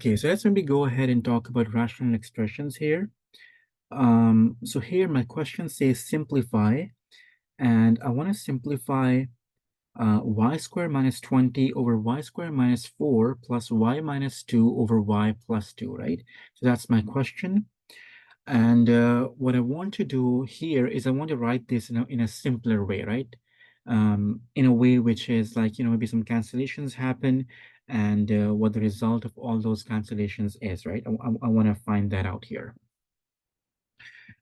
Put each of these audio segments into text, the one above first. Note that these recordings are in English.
Okay, so let's maybe go ahead and talk about rational expressions here. So here my question says simplify, and I want to simplify y squared minus 20 over y squared minus 4 plus y minus 2 over y plus 2, right? So that's my question. And what I want to do here is I want to write this in a simpler way, right? In a way which is like, maybe some cancellations happen and what the result of all those cancellations is, right? I want to find that out here.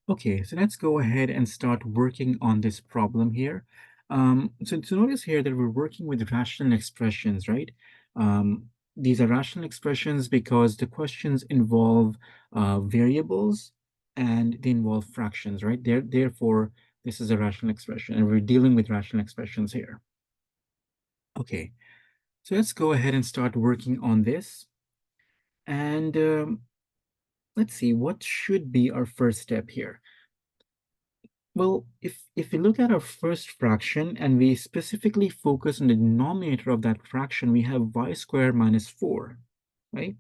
Okay, so let's go ahead and start working on this problem here. So notice here that we're working with rational expressions, right? These are rational expressions because the questions involve variables and they involve fractions, right? Therefore, this is a rational expression, and we're dealing with rational expressions here. Okay, so let's go ahead and start working on this. And let's see, what should be our first step here? Well, if we look at our first fraction and we specifically focus on the denominator of that fraction, we have y squared minus 4, right?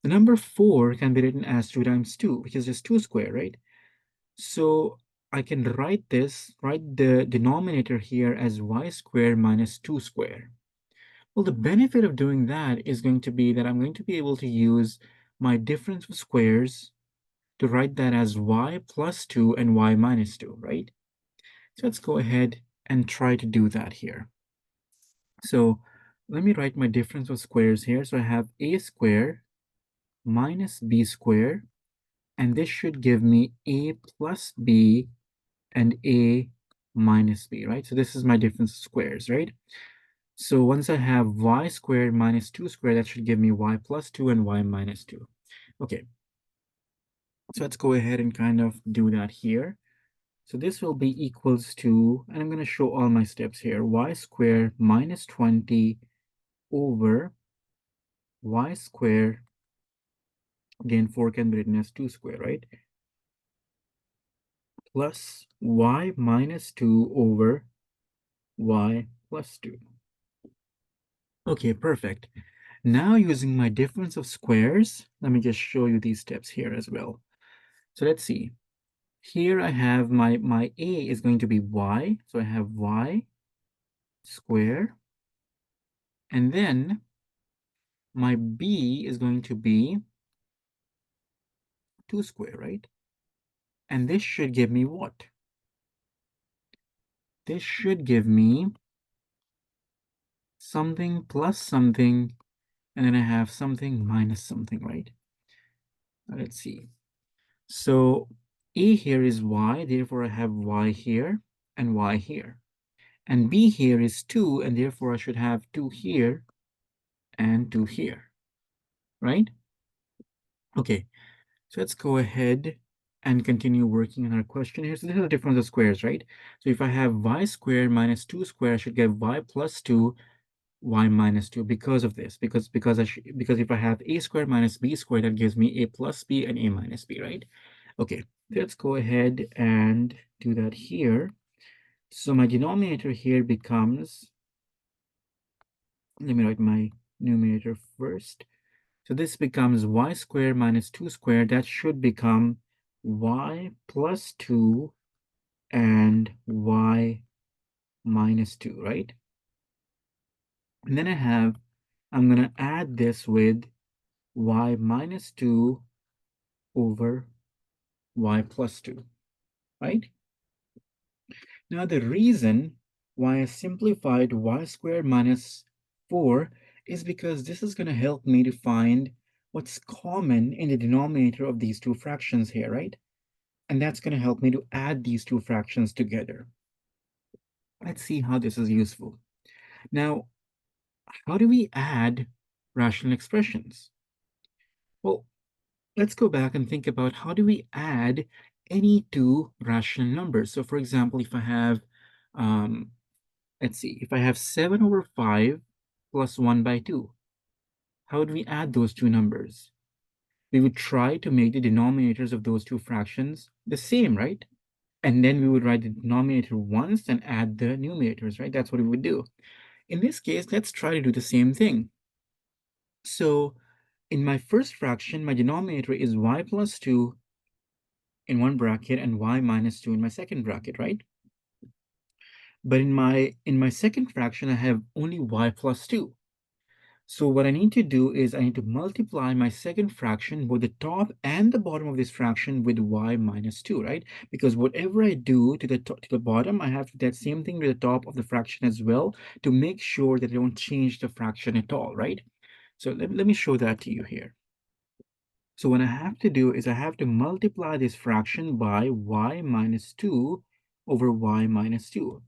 The number 4 can be written as 2 times 2, which is just 2 squared, right? So I can write the denominator here as y squared minus 2 squared. Well, the benefit of doing that is going to be that I'm going to be able to use my difference of squares to write that as y plus 2 and y minus 2, right? So let's go ahead and try to do that here. So let me write my difference of squares here. So I have a squared minus b squared, and this should give me a plus b and a minus b, right? So this is my difference of squares, right? So once I have y squared minus 2 squared, that should give me y plus 2 and y minus 2. Okay, so let's go ahead and kind of do that here. So this will be equals to, and I'm going to show all my steps here, y squared minus 20 over y squared, again 4 can be written as 2 squared, right? Plus y minus 2 over y plus 2. Okay, perfect. Now using my difference of squares, let me just show you these steps here as well. So let's see. Here I have my a is going to be y, so I have y squared, and then my b is going to be 2 squared, right? And this should give me what? This should give me something plus something, and then I have something minus something, right? Let's see. So a here is y, therefore I have y here and y here. And b here is 2, and therefore I should have 2 here and 2 here, right? Okay, so let's go ahead and continue working on our question here. So this is the difference of squares, right? So if I have y squared minus 2 squared, I should get y plus 2 y minus 2 because of this, because if I have a squared minus b squared, that gives me a plus b and a minus b, right? Okay, let's go ahead and do that here. So my denominator here becomes, let me write my numerator first. So this becomes y squared minus 2 squared. That should become y plus 2 and y minus 2, right? And then I'm going to add this with y minus 2 over y plus 2, right? Now the reason why I simplified y squared minus 4 is because this is going to help me to find what's common in the denominator of these two fractions here, right? And that's going to help me to add these two fractions together. Let's see how this is useful. Now, how do we add rational expressions? Well, let's go back and think about how do we add any two rational numbers. So for example, if I have, let's see, if I have 7 over 5 plus 1 by 2, how would we add those two numbers? We would try to make the denominators of those two fractions the same, right? And then we would write the denominator once and add the numerators, right? That's what we would do. In this case, let's try to do the same thing. So in my first fraction, my denominator is y plus 2 in one bracket and y minus 2 in my second bracket, right? But in my second fraction, I have only y plus 2. So what I need to do is I need to multiply my second fraction, both the top and the bottom of this fraction, with y minus 2, right? Because whatever I do to the bottom, I have to do that same thing to the top of the fraction as well to make sure that I don't change the fraction at all, right? So let me show that to you here. So what I have to do is I have to multiply this fraction by y minus 2 over y minus 2.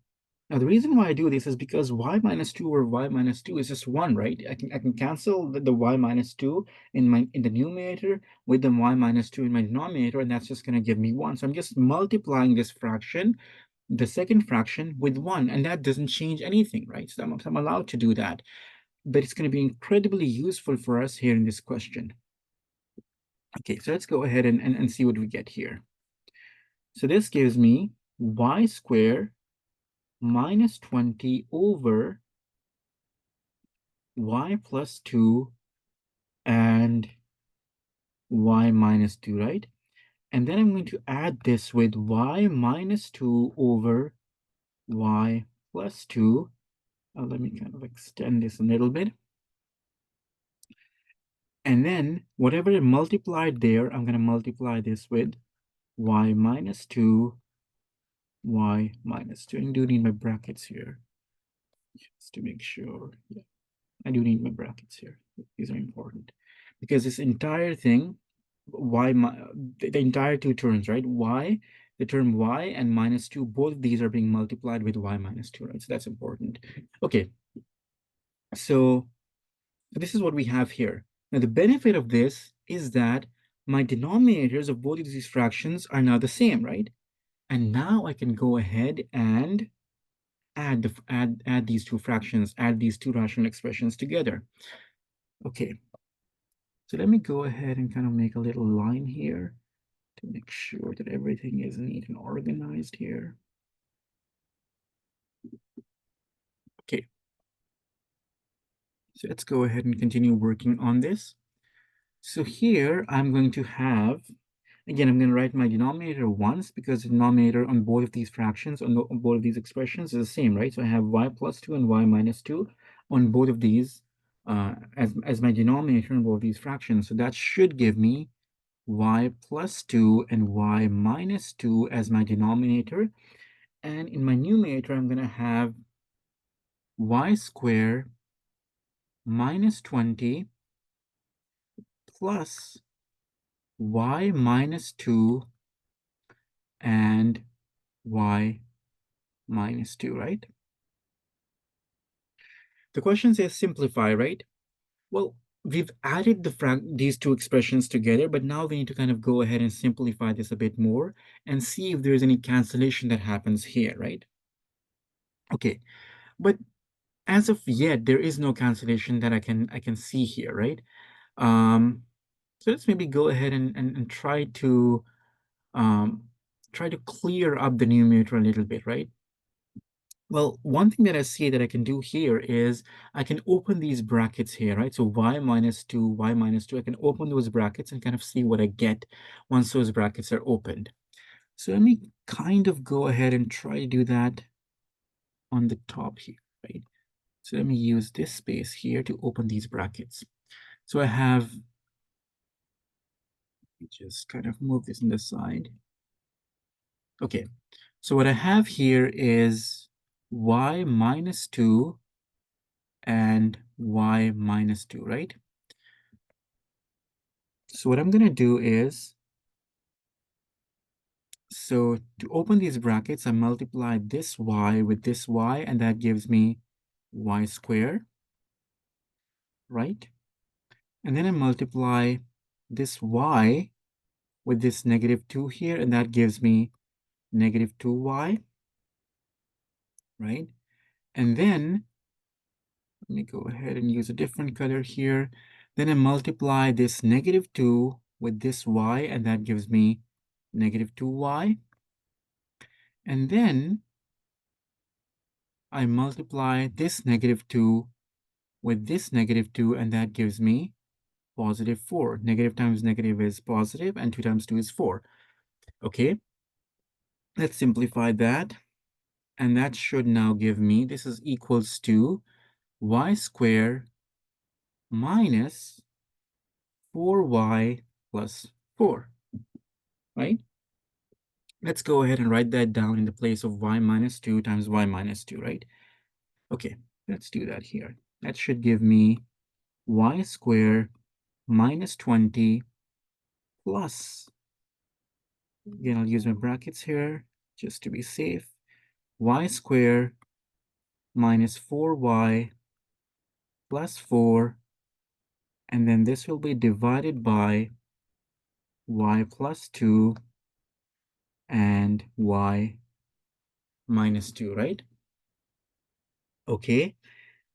Now, the reason why I do this is because y minus 2 over y minus 2 is just 1, right? I can cancel the y minus 2 in the numerator with the y minus 2 in my denominator, and that's just going to give me 1. So I'm just multiplying this fraction, the second fraction, with 1, and that doesn't change anything, right? So I'm allowed to do that. But it's going to be incredibly useful for us here in this question. Okay, so let's go ahead and see what we get here. So this gives me y squared minus 20 over y plus 2 and y minus 2, right? And then I'm going to add this with y minus 2 over y plus 2. Let me kind of extend this a little bit. And then whatever I multiplied there, I'm going to multiply this with y minus 2, y minus 2. And I do need my brackets here just to make sure. Yeah, I do need my brackets here. These are important because this entire thing, the entire two terms, right? The term y and minus 2, both of these are being multiplied with y minus 2, right? So that's important. Okay, so this is what we have here. Now, the benefit of this is that my denominators of both of these fractions are now the same, right? And now I can go ahead and add these two fractions, add these two rational expressions together. Okay, so let me go ahead and kind of make a little line here to make sure that everything is neat and organized here. Okay, so let's go ahead and continue working on this. So here I'm going to have, again, I'm going to write my denominator once because the denominator on both of these fractions, on both of these expressions is the same, right? So I have y plus 2 and y minus 2 on both of these as my denominator on both of these fractions. So that should give me y plus 2 and y minus 2 as my denominator. And in my numerator, I'm going to have y squared minus 20 plus y minus 2 and y minus 2, right? The question says simplify, right? Well, we've added these two expressions together, but now we need to kind of go ahead and simplify this a bit more and see if there's any cancellation that happens here, right? Okay, but as of yet, there is no cancellation that I can see here, right? So let's maybe go ahead and try to clear up the numerator a little bit, right? Well, one thing that I see that I can do here is I can open these brackets here, right? So y minus 2, y minus 2, I can open those brackets and kind of see what I get once those brackets are opened. So let me kind of go ahead and try to do that on the top here, right? So let me use this space here to open these brackets. So I have, just kind of move this on the side. Okay, so what I have here is y minus 2 and y minus 2, right? So what I'm going to do is, so to open these brackets, I multiply this y with this y, and that gives me y squared, right? And then I multiply this y with this negative 2 here, and that gives me negative 2y, right? And then, let me go ahead and use a different color here. Then I multiply this negative 2 with this y, and that gives me negative 2y. And then I multiply this negative 2 with this negative 2, and that gives me positive 4. Negative times negative is positive, and 2 times 2 is 4. Okay, let's simplify that. And that should now give me, this is equals to y squared minus 4y plus 4, right? Let's go ahead and write that down in the place of y minus 2 times y minus 2, right? Okay, let's do that here. That should give me y squared minus 20 plus, again, I'll use my brackets here just to be safe, y squared minus 4y plus 4, and then this will be divided by y plus 2 and y minus 2, right? Okay,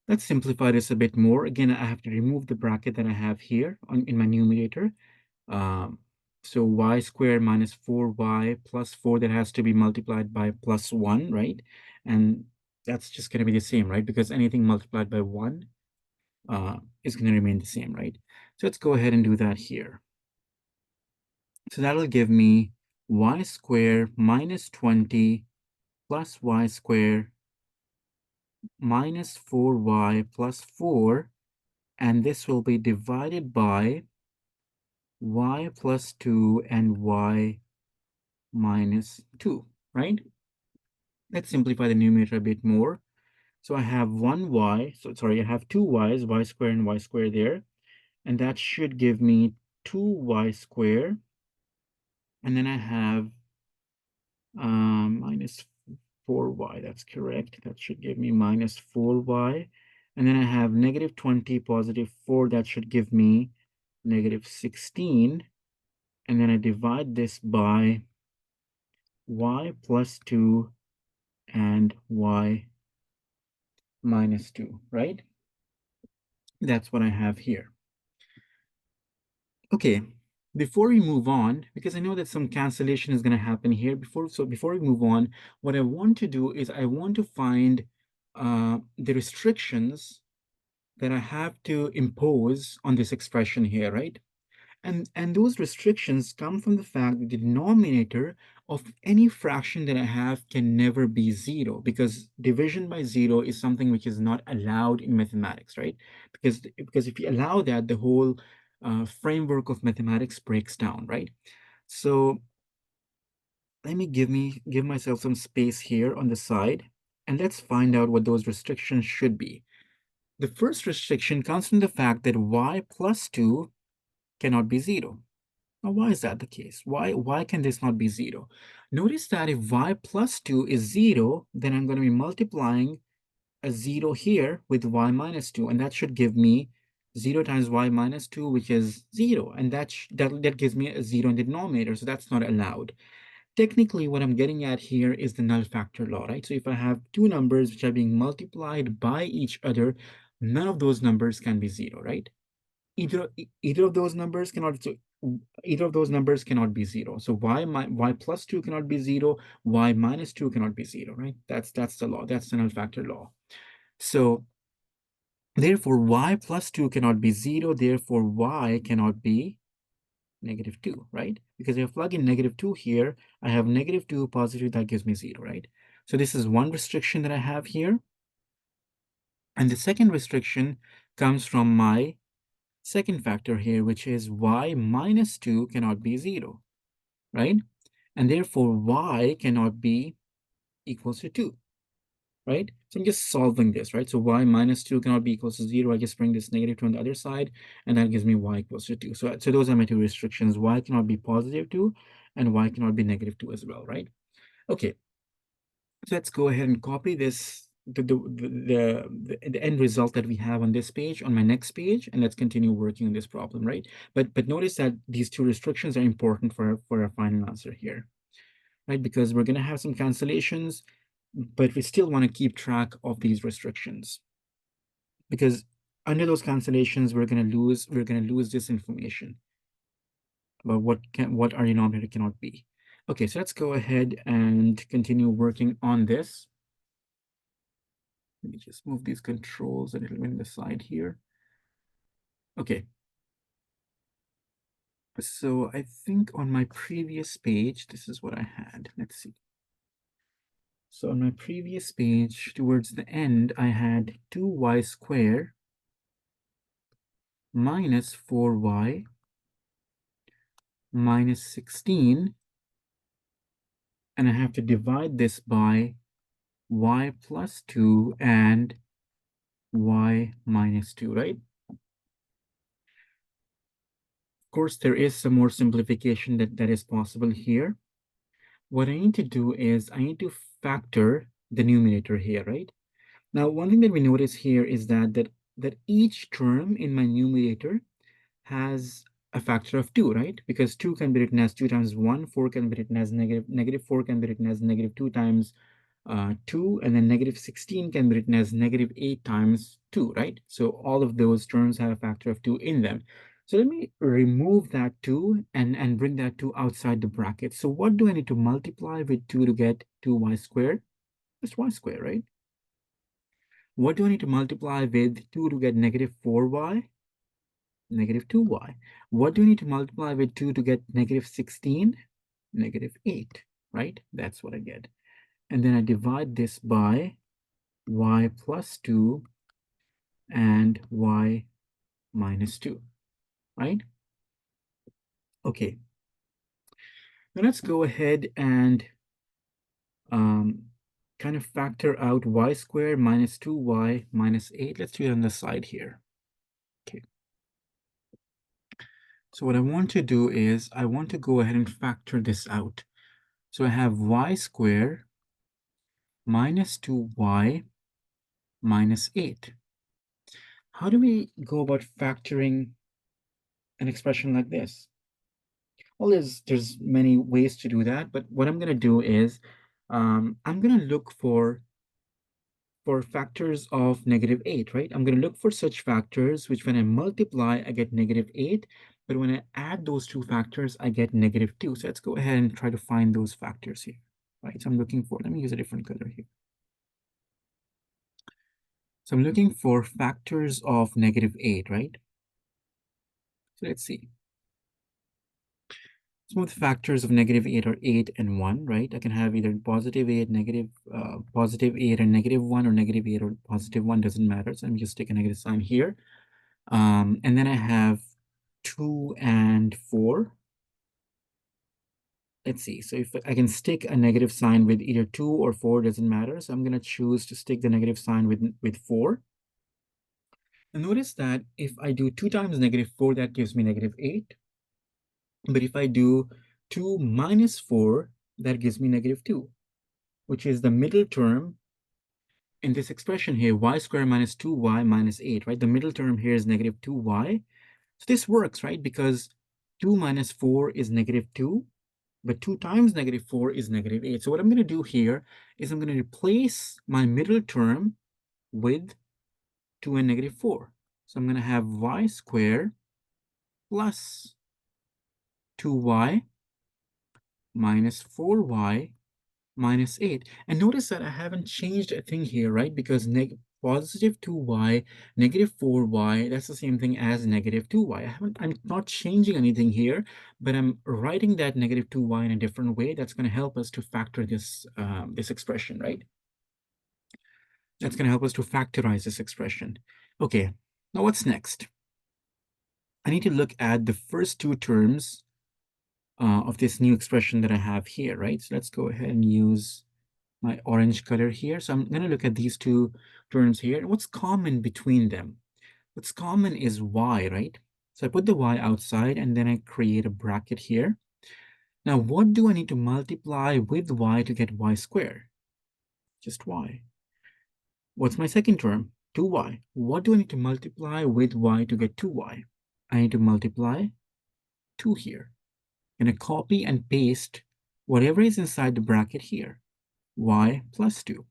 let's simplify this a bit more. Again, I have to remove the bracket that I have here in my numerator. Um, so y squared minus 4y plus 4, that has to be multiplied by plus 1, right? And that's just going to be the same, right? Because anything multiplied by 1 is going to remain the same, right? So let's go ahead and do that here. So that'll give me y squared minus 20 plus y squared minus 4y plus 4, and this will be divided by y plus 2 and y minus 2, right? Let's simplify the numerator a bit more. So I have one y, so sorry, I have two y's, y squared and y squared there, and that should give me 2y squared, and then I have minus 4y, that's correct. That should give me minus 4y, and then I have negative 20, positive 4, that should give me negative 16, and then I divide this by y plus 2 and y minus 2, right? That's what I have here. Okay, before we move on, because I know that some cancellation is going to happen here, before we move on, what I want to do is I want to find the restrictions that I have to impose on this expression here, right? And those restrictions come from the fact that the denominator of any fraction that I have can never be 0, because division by 0 is something which is not allowed in mathematics, right? Because if you allow that, the whole framework of mathematics breaks down, right? So let me give myself some space here on the side, and let's find out what those restrictions should be. The first restriction comes from the fact that y plus 2 cannot be 0. Now, why is that the case? Why can this not be 0? Notice that if y plus 2 is 0, then I'm going to be multiplying a 0 here with y minus 2, and that should give me 0 times y minus 2, which is 0, and that gives me a 0 in the denominator, so that's not allowed. Technically, what I'm getting at here is the null factor law, right? So if I have two numbers which are being multiplied by each other, none of those numbers can be 0, right? Either of those numbers cannot, so either of those numbers cannot be 0. So y plus 2 cannot be 0, y minus 2 cannot be 0, right? That's the law. That's the null factor law. So therefore, y plus 2 cannot be 0. Therefore, y cannot be negative 2, right? Because if I plug in negative 2 here, I have negative 2 positive, that gives me 0, right? So this is one restriction that I have here. And the second restriction comes from my second factor here, which is y minus 2 cannot be 0, right? And therefore, y cannot be equals to 2, right? So I'm just solving this, right? So y minus 2 cannot be equals to 0. I just bring this negative 2 on the other side, and that gives me y equals to 2. So those are my two restrictions. Y cannot be positive 2, and y cannot be negative 2 as well, right? Okay, so let's go ahead and copy this, the end result that we have on this page, on my next page, and let's continue working on this problem, right? But notice that these two restrictions are important for our final answer here, right? Because we're going to have some cancellations, but we still want to keep track of these restrictions, because under those cancellations, we're going to lose this information about what our denominator cannot be. Okay, so let's go ahead and continue working on this. Let me just move these controls a little bit on the side here. Okay. So I think on my previous page, this is what I had. Let's see. So on my previous page, towards the end, I had 2y squared minus 4y minus 16, and I have to divide this by y plus 2 and y minus 2, right? Of course, there is some more simplification that is possible here. What I need to do is I need to factor the numerator here, right? Now, one thing that we notice here is that each term in my numerator has a factor of 2, right? Because 2 can be written as 2 times 1, 4 can be written as negative 4 can be written as negative 2 times 2, and then negative 16 can be written as negative 8 times 2, right? So all of those terms have a factor of 2 in them. So let me remove that 2 and bring that 2 outside the bracket. So what do I need to multiply with 2 to get 2y squared? Just y squared, right? What do I need to multiply with 2 to get negative 4y? Negative 2y. What do you need to multiply with 2 to get negative 16? Negative 8, right? That's what I get. And then I divide this by y plus 2 and y minus 2, right? Okay. Now let's go ahead and um, kind of factor out y squared minus 2y minus 8. Let's do it on the side here. Okay. So what I want to do is I want to go ahead and factor this out. So I have y squared minus 2y minus 8. How do we go about factoring an expression like this? Well, there's many ways to do that, but what I'm going to do is I'm going to look for factors of negative 8, right? I'm going to look for such factors which when I multiply, I get negative 8, but when I add those two factors, I get negative 2. So let's go ahead and try to find those factors here, right? So I'm looking for, let me use a different color here. So I'm looking for factors of negative 8, right? So let's see. Some of the factors of negative 8 are 8 and 1, right? I can have either positive 8, positive 8 and negative 1, or negative 8 or positive 1, doesn't matter. So let me just take a negative sign here. And then I have 2 and 4. Let's see. So if I can stick a negative sign with either 2 or 4, doesn't matter. So I'm going to choose to stick the negative sign with 4. And notice that if I do 2 times negative 4, that gives me negative 8. But if I do 2 minus 4, that gives me negative 2, which is the middle term in this expression here, y squared minus 2y minus 8, right? The middle term here is negative 2y. So this works, right? Because 2 minus 4 is negative 2, but 2 times negative 4 is negative 8. So what I'm going to do here is I'm going to replace my middle term with 2 and negative 4. So I'm going to have y squared plus 2y minus 4y minus 8. And notice that I haven't changed a thing here, right? Because positive 2y, negative 4y, that's the same thing as negative 2y. I'm not changing anything here, but I'm writing that negative 2y in a different way. That's going to help us to factor this, this expression, right? That's going to help us to factorize this expression. Okay, now what's next? I need to look at the first two terms of this new expression that I have here, right? So let's go ahead and use my orange color here. So I'm going to look at these two terms here. What's common between them? What's common is y, right? So I put the y outside and then I create a bracket here. Now, what do I need to multiply with y to get y squared? Just y. What's my second term? 2y. What do I need to multiply with y to get 2y? I need to multiply 2 here. I'm going to copy and paste whatever is inside the bracket here. Y plus 2.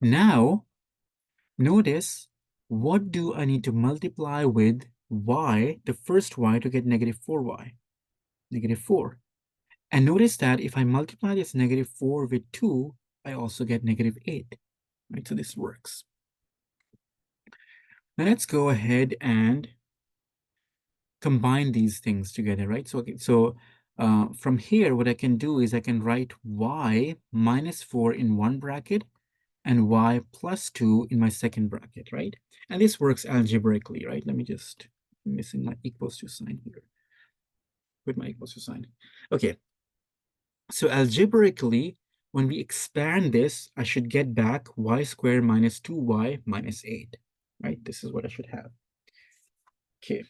Now, notice, what do I need to multiply with y, the first y, to get negative 4y? Negative 4. And notice that if I multiply this negative 4 with 2, I also get negative 8. Right? So this works. Now let's go ahead and combine these things together, right? So, okay, so from here, what I can do is I can write y minus 4 in one bracket and y plus 2 in my second bracket, right? And this works algebraically, right? Let me just, I'm missing my equals to sign here. Put my equals to sign. Okay, so algebraically, when we expand this, I should get back y squared minus 2y minus 8, right? This is what I should have. Okay.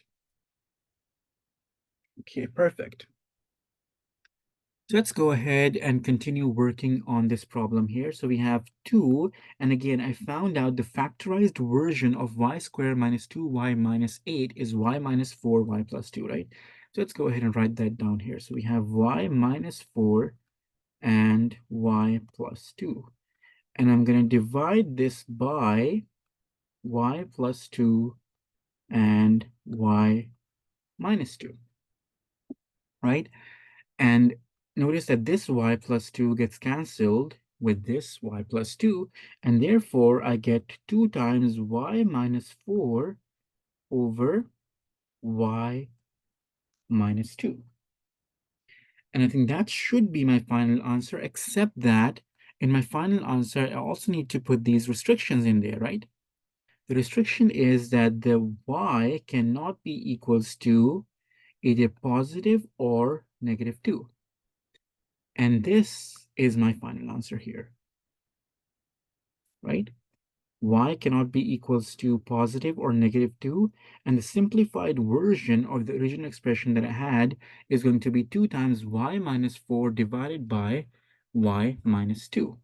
Okay, perfect. So let's go ahead and continue working on this problem here. So we have 2, and again, I found out the factorized version of y squared minus 2y minus 8 is y minus 4y plus 2, right? So let's go ahead and write that down here. So we have y minus 4 and y plus 2. And I'm going to divide this by y plus 2 and y minus 2, right? And notice that this y plus 2 gets canceled with this y plus 2, and therefore I get 2 times y minus 4 over y minus 2. And I think that should be my final answer, except that in my final answer, I also need to put these restrictions in there, right? The restriction is that the y cannot be equals to either positive or negative 2. And this is my final answer here, right? Y cannot be equals to positive or negative 2. And the simplified version of the original expression that I had is going to be 2 times y minus 4 divided by y minus 2.